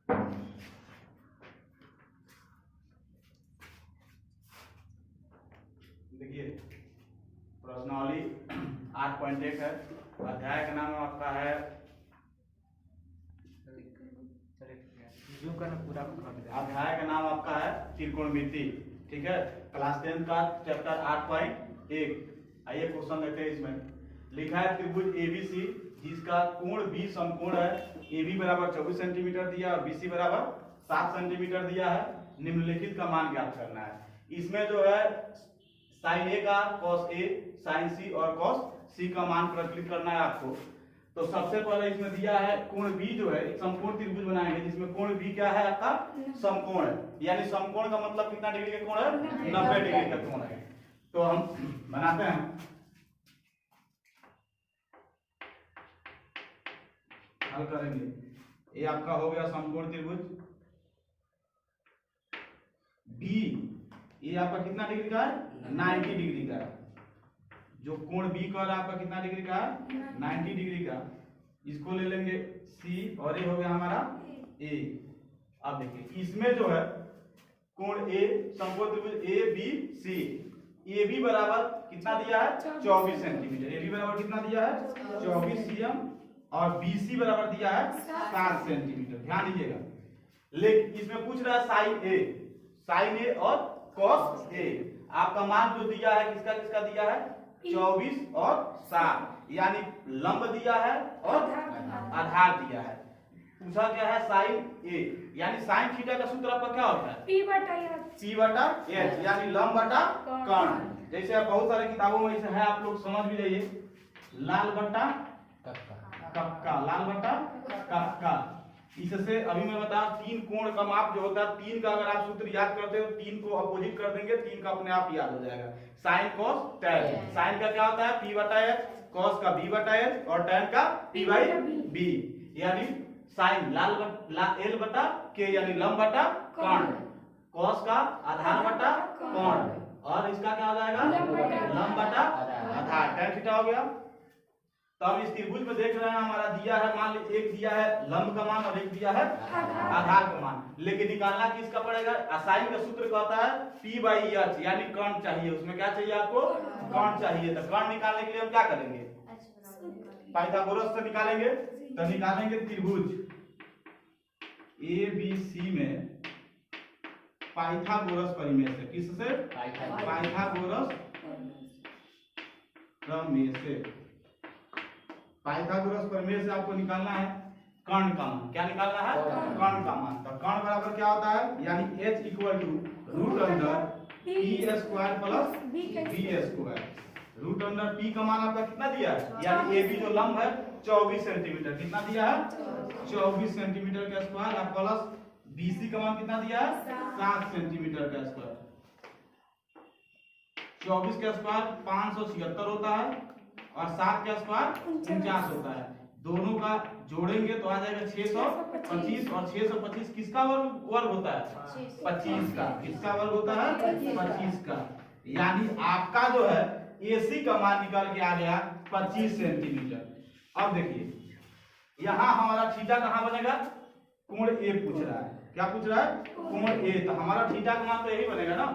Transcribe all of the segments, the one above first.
देखिए प्रश्नावली 8.1 है। अध्याय का नाम आपका है अध्याय का नाम आपका है त्रिकोणमिति। ठीक है, क्लास 10 का चैप्टर 8.1। आइए क्वेश्चन देखते हैं। इसमें लिखा है त्रिभुज एबीसी जिसका कोण बी समकोण है। AB बराबर 24 सेंटीमीटर दिया और BC बराबर 7 सेंटीमीटर दिया है। निम्नलिखित का मान ज्ञात करना है। इसमें जो है साइन ए का कॉस ए, साइन सी और कॉस सी का मान प्रकलित करना है आपको। तो सबसे पहले इसमें दिया है कोण बी जो है एक समकोण त्रिभुज बनाएंगे जिसमें कोण बी क्या है आपका समकोण है। यानी समकोण का मतलब कितना डिग्री का कोण है? 90 डिग्री का कोण है। तो हम बनाते हैं, हल करेंगे। ये आपका हो गया समकोण त्रिभुज बी। ये आपका कितना डिग्री का है? 90 डिग्री का है। जो कोण बी का आपका कितना डिग्री का है? 90 डिग्री का। इसको ले लेंगे सी और ये हो गया हमारा ए। अब देखिए इसमें जो है कोण ए समकोण त्रिभुज A B C. A B बराबर कितना दिया है? 24 सेंटीमीटर। ए बी बराबर कितना दिया है? 24 cm और BC बराबर दिया है 7 सेंटीमीटर। ध्यान दीजिएगा। लेकिन इसमें पूछ रहा है साइन ए और कॉस ए। आपका मान जो दिया है किसका किसका दिया है? 24 और 7। यानी लंब दिया है और आधार दिया है। पूछा क्या है? साइन ए। यानी साइन थीटा का सूत्र आपका क्या होता है? P बटा H यानी लंब बटा कर्ण। जैसे आप बहुत सारे किताबों में ऐसे है, आप लोग समझ भी जाइए। लाल बटा कक्का, लाल बटा कक्का। इससे अभी मैं बता तीन कोण का माप जो होता है, तीन का अगर आप सूत्र याद करते हो, तीन को अपोजिट कर देंगे, तीन का अपने आप याद हो जाएगा। Sine cos tan. साइन का क्या होता है? P बटा H, कॉस का B बटा H और टैन का P बाई B। यानी साइन L बटा K यानी लंब बटा कर्ण, कॉस का आधार बटा कोण और इसका क्या हो जाएगा? लंब बटा आधार। टैन थीटा हो गया। तो हम इस त्रिभुज में देख रहे हैं हमारा दिया है, मान लीजिए एक दिया है लंब का मान और एक दिया है आधार का मान। लेकिन निकालना किसका पड़ेगा? साइन का सूत्र क्या होता है? P बाई H यानी कर्ण चाहिए। उसमें क्या चाहिए आपको? कर्ण चाहिए। तो कर्ण निकालने के लिए हम क्या करेंगे? पाइथागोरस से निकालेंगे। तो निकालेंगे त्रिभुज ABC में पाइथागोरस प्रमेय से। किससे? पाइथागोरस प्रमेय से। पाइथागोरस प्रमेय से आपको निकालना है कर्ण का मान। क्या निकालना है? कर्ण का मान। तो कर्ण बराबर क्या होता है? यानी H equal to root under P square plus B square. Root under P का मान आपका कितना दिया है? यानी AB जो लंब है 24 सेंटीमीटर। कितना दिया है? 24 सेंटीमीटर का स्क्वायर और प्लस BC का मान कितना दिया है? 7 सेंटीमीटर का स्क्वायर। 24 का स्क्वायर 576 होता है और 7 का स्क्वायर 49 होता है। दोनों का जोड़ेंगे तो आ जाएगा 625 और 625 किसका वर्ग होता है? 25 का। किसका वर्ग होता है? 25 का। यानी आपका जो है AC का मान निकाल के आ गया 25 सेंटीमीटर। अब देखिए यहाँ हमारा थीटा कहाँ बनेगा? कोण A पूछ रहा है। क्या पूछ रहा है? कोण A। तो हमारा थीटा का मान तो यही बनेगा ना,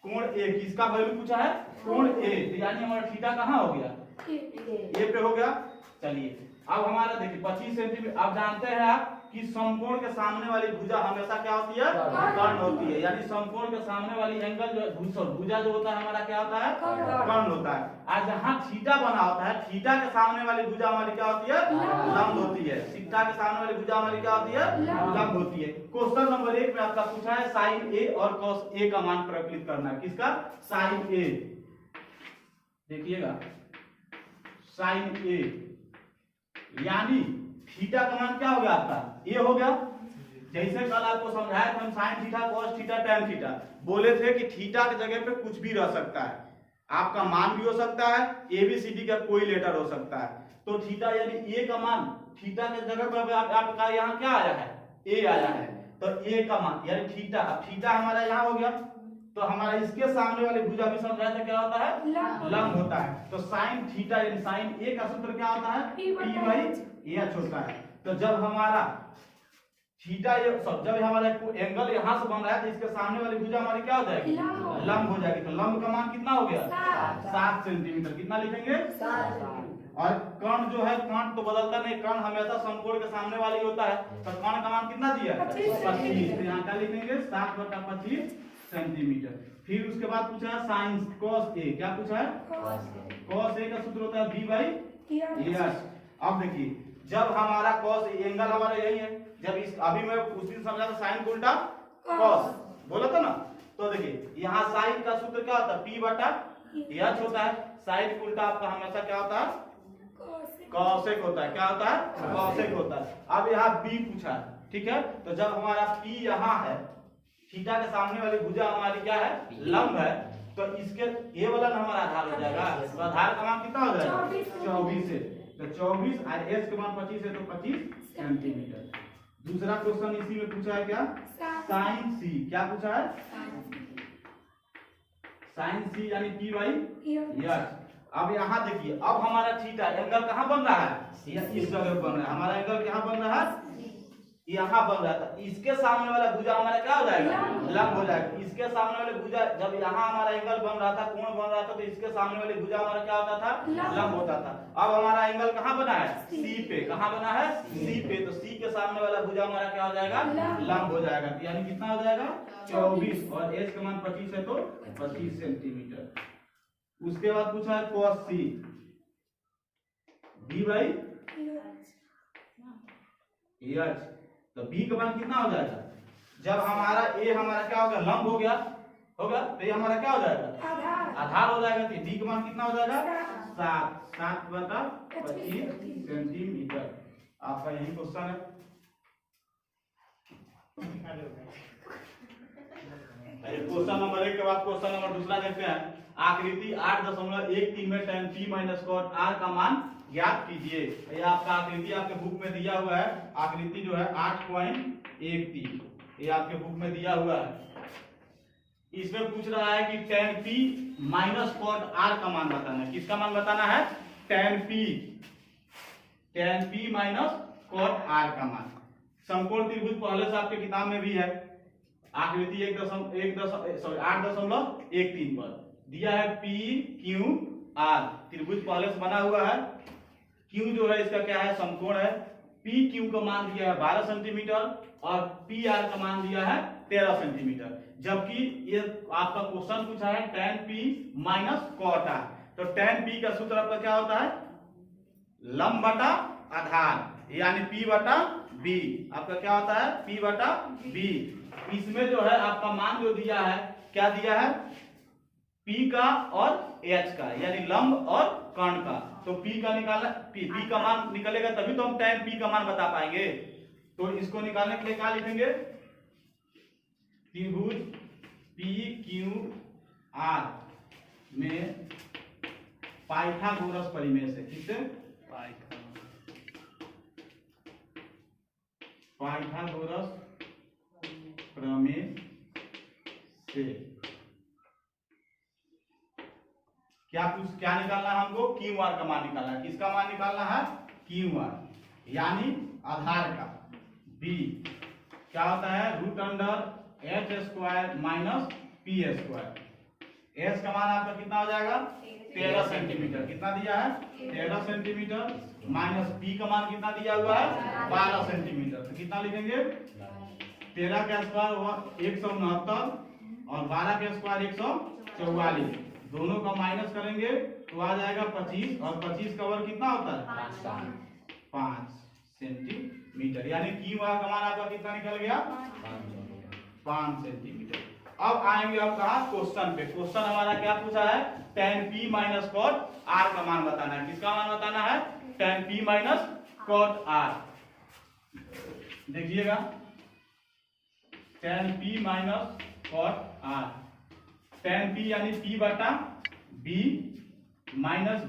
कोण A। किसका वैल्यू पूछा है? कोण A। तो यानी हमारा थीटा कहाँ हो गया? A पे हो गया। चलिए अब हमारा देखिए 25 सेंटीमीटर। आप जानते हैं आप कि समकोण के सामने वाली भुजा हमेशा क्या होती है? कर्ण होती है। यानी समकोण के सामने वाली एंगल जो भुजा जो होता है हमारा क्या होता है? कर्ण होता है। आज जहाँ थीटा बना होता है, थीटा के सामने वाली भुजा हमारी क्या होती है? लंब होती है। थीटा के सामने वाली भुजा हमारी क्या होती है? लंब होती है। क्वेश्चन नंबर 1 में आपका पूछा है साइन ए और कॉस ए का मान प्रकलित करना है। किसका? साइन ए। देखिएगा साइन ए यानी थीटा का मान क्या हो गया आपका? ए हो गया। जैसे कल आपको समझाया था हम sine theta cos theta tan theta, बोले थे कि थीटा की जगह पे कुछ भी रह सकता है। आपका मान भी हो सकता है, ABCD का कोई लेटर हो सकता है। तो थीटा यानी ए का मान थीटा के जगह पर आपका यहाँ क्या आया है? ए आया है। तो ए का मान यानी थीटा। अब थीटा हमारा यहाँ हो गया तो हमारा इसके सामने वाली भुजा भी समझाया था क्या होता है? लंब होता है। तो साइन थीटा यानी साइन ए का सूत्र क्या होता है? P बाई H होता है। तो जब हमारा थीटा ये सब जब हमारा एंगल यहाँ से बन रहा है तो इसके सामने वाली भुजा हमारी क्या हो जाएगी, लंब हो जाएगी। तो लंब का मान कितना हो गया, 7 सेंटीमीटर। कितना लिखेंगे, 7। और कर्ण जो है, कर्ण तो बदलता नहीं, कर्ण हमेशा समकोण के सामने वाली होता है। तो कर्ण का मान कितना दिया, 25। तो यहाँ क्या लिखेंगे, 7/25 सेंटीमीटर। फिर उसके बाद पूछा है साइन cos a, क्या पूछा है, cos a का सूत्र होता है b/s। अब देखिए जब हमारा cos एंगल हमारा यही है, जब इस अभी मैं उस दिन समझा था साइन को उल्टा cos बोला था ना, तो देखिए यहाँ साइन का सूत्र क्या होता है, p/h होता है। साइन उल्टा आपका हमेशा क्या होता है, कॉसेक होता है। क्या होता है, कॉसेक होता है। अब यहाँ b पूछा है, ठीक है। तो जब हमारा p यहाँ है, थीटा के सामने वाली भुजा हमारी क्या है, लंब है, तो इसके ये वाला हमारा आधार हो जाएगा। तो आधार का मान कितना हो जाएगा, 24 है। तो 24 और s का मान 25 है, तो 25 सेंटीमीटर। दूसरा क्वेश्चन इसी में पूछा है क्या, साइन c। क्या पूछा है, साइन c यानी p/s। अब यहाँ देखिए, अब हमारा थीटा एंगल कहाँ बन रहा है, इस जगह बन रहा है। हमारा एंगल कहाँ बन रहा है, यहाँ बन रहा था। इसके सामने वाला भुजा हमारा क्या हो जाएगा, लंब हो जाएगा। इसके सामने वाले भुजा, जब यहाँ हमारा एंगल बन रहा था, कोण बन रहा था, तो इसके सामने वाली भुजा हमारा क्या होता था, लंब होता था। अब हमारा एंगल कहाँ बना है, C पे। कहाँ बना है, C पे। तो C के सामने वाला भुजा हमारा क्या हो जाएगा, लंब हो जाएगा। यानी कितना हो जाएगा, 24। और s का मान 25 है, तो 25 सेंटीमीटर। उसके बाद पूछा है cos c, b/h। तो b का मान कितना हो जाएगा, जब हमारा a हमारा क्या होगा, लंब हो गया, तो ये हमारा क्या हो जाएगा, आधार हो जाएगा। तो d का मान कितना हो जाएगा, 7/25 सेंटीमीटर। आपका यही क्वेश्चन है। क्वेश्चन नंबर 1 के बाद क्वेश्चन नंबर दूसरा देखते हैं। आकृति 8.13 में tan p - cot r का मान ज्ञात कीजिए। ये आपका आकृति आपके बुक में दिया हुआ है। आकृति जो है 8.13 ये आपके बुक में दिया हुआ है। इसमें पूछ रहा है कि tan p - cot r का मान बताना है। किसका मान बताना है, tan p - cot r का मान। समकोण त्रिभुज पहले से आपके किताब में भी है। आकृति 8.13 पर दिया है P Q R। त्रिभुज पहले से बना हुआ है। Q जो है इसका क्या है, समकोण है। P Q का मान दिया है 12 सेंटीमीटर और P R का मान दिया है 13 सेंटीमीटर। जबकि ये आपका क्वेश्चन पूछा है tan P - cot R। तो tan P का सूत्र आपका क्या होता है, लंब बटा आधार, यानी P/B। आपका क्या होता है, P/B। इसमें जो है आपका मान जो दिया है, क्या दिया है, P का और H का, यानी लंब और कर्ण का। तो P का निकालना, P का मान निकलेगा तभी तो हम tan P का मान बता पाएंगे। तो इसको निकालने के लिए क्या लिखेंगे, त्रिभुज PQR में पाइथागोरस परिमेय से, किससे, पाइथागोरस प्रमेय से क्या निकालना है हमको, QR का मान निकालना है। किसका मान निकालना है, QR, यानी आधार का। B क्या होता है, √h² - p²। S का मान आपका कितना हो जाएगा, 13 सेंटीमीटर। कितना दिया है, 13 सेंटीमीटर। माइनस P का मान कितना दिया हुआ है, 12 सेंटीमीटर। तो कितना लिखेंगे, 13 का स्क्वायर 169 और 12 का स्क्वायर 144। दोनों का माइनस करेंगे तो आ जाएगा 25, और 25 का वर्ग कितना होता है, 5 सेंटीमीटर। यानी QR का मान आपका कितना निकल गया, 5 सेंटीमीटर। अब आएंगे हम कहा, क्वेश्चन पे। क्वेश्चन हमारा क्या पूछा है, tan P - cot R का मान बताना है। किसका मान बताना है, tan P - cot R। देखिएगा, tan P - cot R, tan P यानी P/B माइनस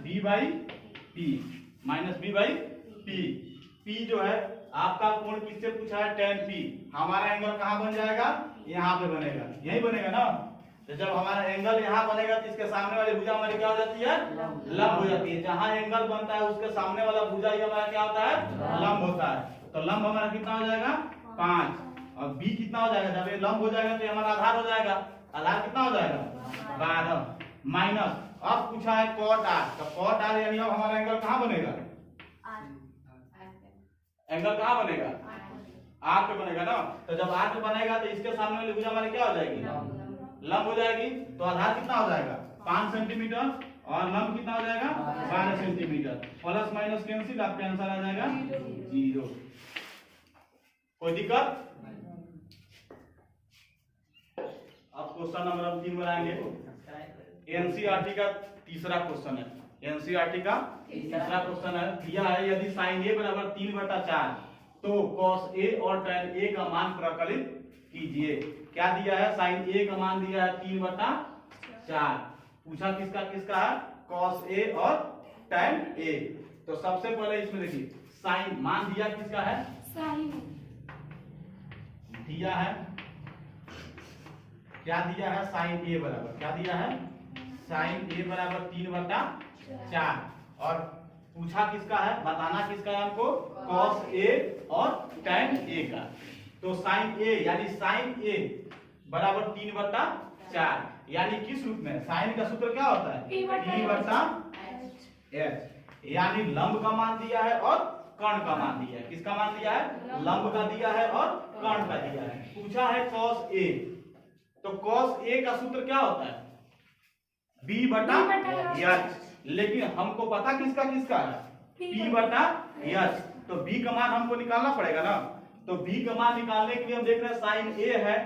B/P। P जो है आपका कोण किससे पूछा है, tan P। हमारा एंगल कहाँ बन जाएगा, यहाँ पे बनेगा, यही बनेगा ना। तो जब हमारा एंगल यहाँ बनेगा तो इसके सामने वाली भुजा हमारी क्या हो जाती है, लंब हो जाती है। जहाँ एंगल बनता है उसके सामने वाला भुजा ही हमारा क्या होता है, लंब होता है। तो लंब हमारा कितना हो जाएगा, 5 और b कितना हो जाएगा, जब ये लंब हो जाएगा तो ये हमारा आधार हो जाएगा, आधार कितना हो जाएगा 12 माइनस अब पूछा है cot r, तो cot r यानी अब हमारा एंगल कहाँ बनेगा, एंगल कहाँ बनेगा r पे बनेगा ना, तो जब r पे बनेगा तो इसके सामने वाली भुजा हमारी क्या हो जाएगी, लंब हो जाएगी, तो आधार कितना हो जाएगा 5 सेंटीमीटर और लंब कितना हो जाएगा 12 सेंटीमीटर, प्लस माइनस कैंसिल, आपका आंसर आ जाएगा 0। कोई दिक्कत? अब क्वेश्चन नंबर हम 3 बनाएंगे। एनसीईआरटी का तीसरा क्वेश्चन है, एनसीईआरटी का तीसरा क्वेश्चन है, दिया है यदि sin a बराबर 3/4 तो cos a और tan a का मान प्रकलित कीजिए। क्या दिया है, sin a का मान दिया है 3/4, पूछा किसका किसका है, cos a और tan a। तो सबसे पहले इसमें देखिए sin मान दिया किसका है, दिया है, क्या दिया है sin a बराबर, क्या दिया है sin a बराबर 3/4 और पूछा किसका है, बताना किसका है हमको, cos a और tan a का। तो sin a यानी sin a बराबर 3/4 यानी किस रूप में, sin का सूत्र क्या होता है P/H, यानी लंब का मान दिया है और कर्ण का मान दिया है, किसका मान दिया है, लंब का दिया है और कर्ण का दिया है। पूछा है cos a, तो cos a का सूत्र क्या होता है B/H, लेकिन हमको पता किसका किसका है P/H, तो B का मान हमको निकालना पड़ेगा ना, तो B का मान निकालने के लिए हम देख रहे हैं sin a है,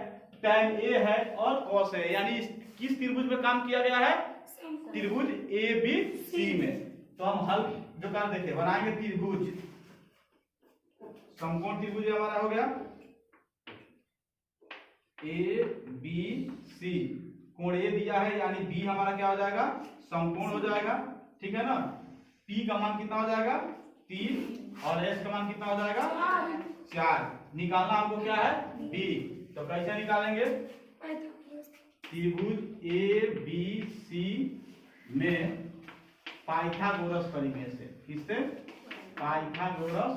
tan a है और cos a, यानी किस त्रिभुज में काम किया गया है, त्रिभुज ABC में। तो हम हल जो कर देखे बनाएंगे त्रिभुज, समकोण त्रिभुज हमारा हो गया ABC, कोण A दिया है यानी B हमारा क्या हो जाएगा, समकोण हो जाएगा, ठीक है ना। P का मान कितना हो जाएगा 3 और H का मान कितना हो जाएगा 4, निकालना हमको क्या है B, तो कैसे निकालेंगे, त्रिभुज ABC में पाइथागोरस परिमेय से, किससे, पाइथागोरस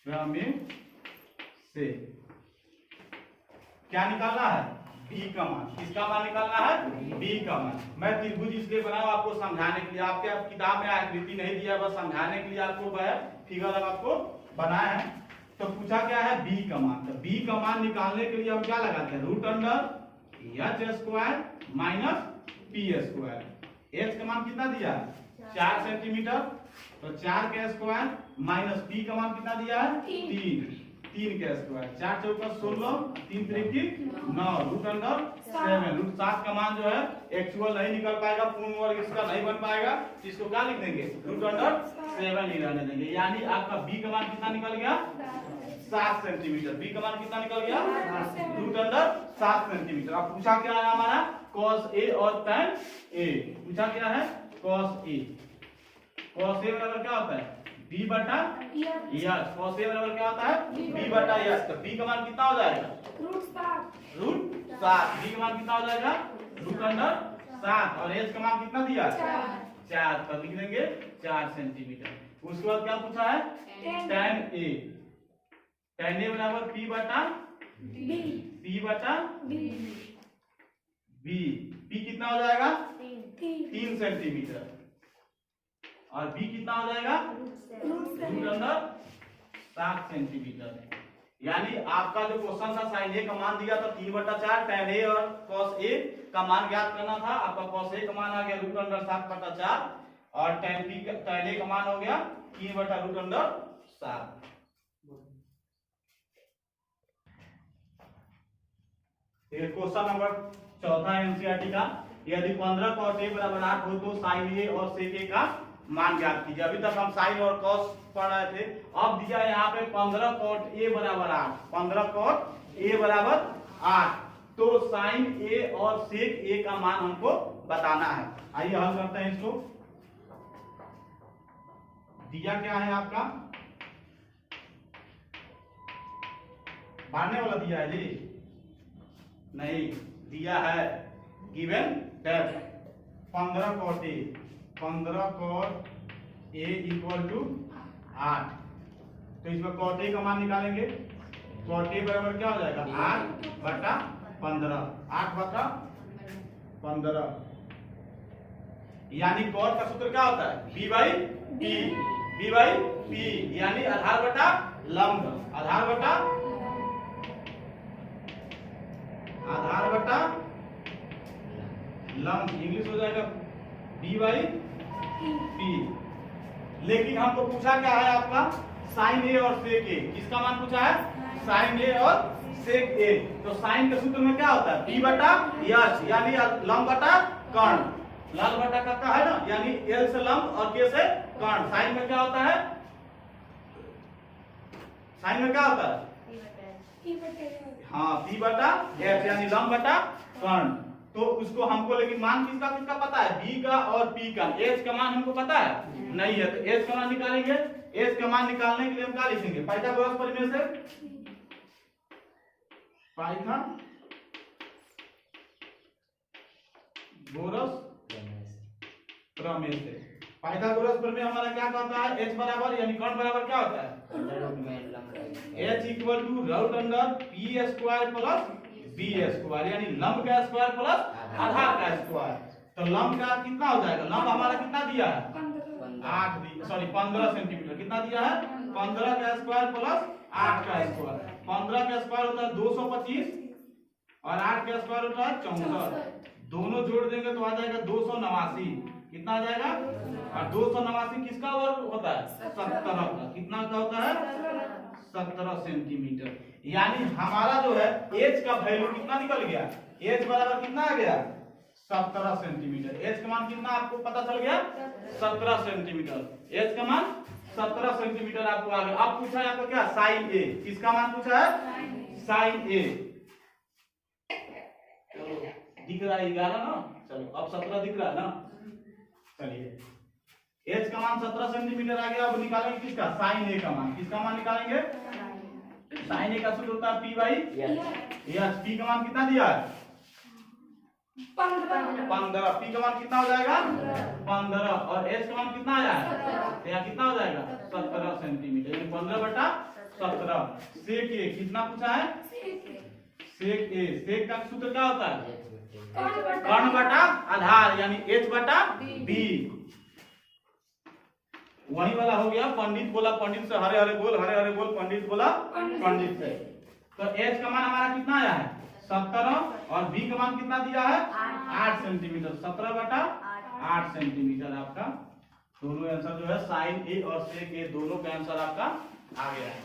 प्रमेय से क्या निकालना है, B का मान, किसका मान निकालना है, B का मान। मैं त्रिभुज इसलिए बनाऊं आपको समझाने के लिए, आपके किताब में आकृति नहीं दिया, बस समझाने के लिए आपको फिगर आपको बनाया है। तो पूछा क्या है B का मान, तो B का मान निकालने के लिए हम क्या लगाते हैं, √H² माइनस P²। H का मान कितना दिया है 4 सेंटीमीटर, तो 4 का स्क्वायर माइनस P का मान कितना दिया है 3 का स्क्वायर, 4 चौका 16, 3 त्रिकी 9, √7। √7 का मान जो है एक्चुअल नहीं निकल पाएगा, पूर्ण वर्ग इसका नहीं बन पाएगा, इसको क्या लिख देंगे √7 ही रहने देंगे, यानी आपका B का मान कितना निकल गया 7 सेंटीमीटर, B का मान कितना निकल गया √7 सेंटीमीटर। अब पूछा क्या है हमारा cos A और tan A, पूछा क्या है cos A, cos A बराबर क्या होता है B/H, cos A बराबर क्या होता है B/H, तो B का मान कितना हो जाएगा √7, B का मान कितना हो जाएगा √7 और H का मान कितना दिया 4, तो लिख देंगे 4 सेंटीमीटर। उसके बाद क्या पूछा है tan A, tan A बराबर P कितना हो जाएगा 3 सेंटीमीटर और B कितना हो जाएगा √7 सेंटीमीटर। यानी आपका जो क्वेश्चन था sin A का मान दिया था 3/4, tan A और cos A का मान ज्ञात करना था, आपका cos A का मान आ गया √7/4 और tan A का मान हो गया 3/√7। क्वेश्चन नंबर 4 एनसीईआरटी का, यदि 15 cos A बराबर 8 हो तो sin A और sec A का मान ज्ञात कीजिए। अभी तक हम sin और cos पढ़ रहे थे, अब दिया है यहाँ पे 15 cot A बराबर 8, 15 cot A बराबर 8, तो sin A और sec A का मान हमको बताना है। आइए हल करते हैं इसको। दिया क्या है आपका, बांटने वाला दिया है जी, नहीं दिया है given that 15 cot A, 15 cot A equal to 8, तो इसमें cot A का मान निकालेंगे। cot A बराबर क्या हो जाएगा 8/15, 8/15। यानी cot का सूत्र क्या होता है b/p यानी आधार बटा लंब, आधार बटा लंब, इंग्लिश हो जाएगा b/p। लेकिन हमको पूछा क्या है आपका साइन ए और सेक ए, किसका मान पूछा है साइन ए और सेक ए। तो साइन के सूत्र में क्या होता है p/h यानी लंब बटा कर्ण, लाल बटा का है ना, यानी एल से लंब और के से कर्ण। साइन में क्या होता है, साइन में क्या होता है हाँ p/h यानी लंब बटा कर्ण। तो उसको हमको लेकिन मान किसका किसका पता है, b का और p का। h का मान हमको पता है नहीं है, तो h का मान निकालेंगे। h का मान निकालने के लिए हम क्या लिखेंगे, पाइथागोरस प्रमेय से, पाइथागोरस प्रमेय से। पाइथागोरस प्रमेय हमारा क्या कहता है, h बराबर यानी कर्ण बराबर क्या होता है h equal to root under p square plus b square, यानी लंब का स्क्वायर प्लस आधार का स्क्वायर। तो लंब का कितना हो जाएगा, लंब हमारा कितना दिया है 15 सेंटीमीटर, कितना दिया है 15 का स्क्वायर प्लस 8 का स्क्वायर। 15 का स्क्वायर होता है 225 और 8 का स्क्वायर होता है 64। दोनों जोड़ देंगे तो आ जाएगा 289। कितना आ जाएगा, और 289 किसका वर्ग होता है 17 का। कितना का होता है 17 सेंटीमीटर। यानी हमारा जो है h का वैल्यू कितना निकल गया, h बराबर कितना आ गया 17 सेंटीमीटर। h का मान कितना आपको पता चल गया 17 सेंटीमीटर। h का मान 17 सेंटीमीटर आपको आ गया। अब पूछा है आपको क्या साइन a, किसका मान पूछा है साइन a। चलो दिख रहा है 11 ना, चलो अब 17 दिख रहा है ना। चलिए h का मान 17 सेंटीमीटर आ गया। अब निकालेंगे किसका साइन a का मान, किसका मान निकालेंगे साइन a का सूत्र होता है p/h। p का मान कितना दिया है 15। p का मान कितना हो जाएगा 15 और h का मान कितना आया है तो यहाँ कितना हो जाएगा 17 सेंटीमीटर, यानी 15/17। सेक a कितना पूछा है सेक a, सेक का सूत्र क्या होता है कर्ण बटा आधार यानी h/b। वही वाला हो गया, पंडित बोला पंडित से हरे हरे बोल, हरे हरे बोल, पंडित बोला पंडित से। तो h का मान हमारा कितना आया है 17 और b का मान कितना दिया है 8 सेंटीमीटर। 17/8 सेंटीमीटर आपका दोनों आंसर जो है साइन ए और सेक ए दोनों का आंसर आपका आ गया है।